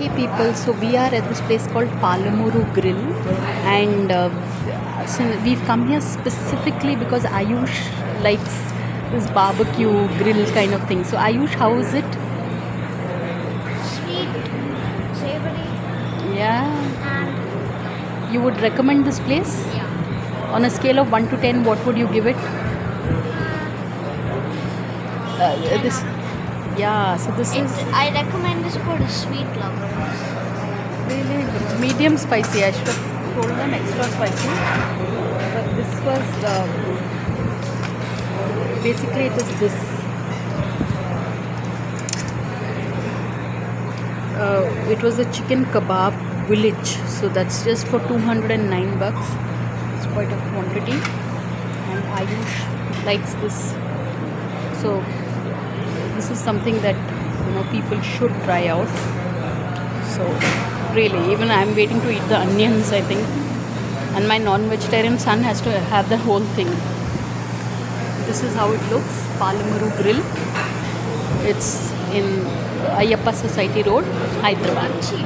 Hey people, so we are at this place called Palemuru Grill, and so we've come here specifically because Ayush likes this barbecue grill kind of thing. So Ayush, how is it? Sweet, savory, Yeah, and you would recommend this place? yeah. On a scale of 1 to 10, what would you give it? This, yeah. So this is I recommend this for the sweet lovers. really medium spicy. I should have told them extra spicy, but this was basically it is this. It was a chicken kebab village, so that's just for 209 bucks. It's quite a quantity, and Ayush likes this. So this is something that people should try out. So really, even I'm waiting to eat the onions, I think, and my non-vegetarian son has to have the whole thing. This is how it looks, Palemuru Grill. It's in Ayyappa Society Road, Hyderabad. Cheap.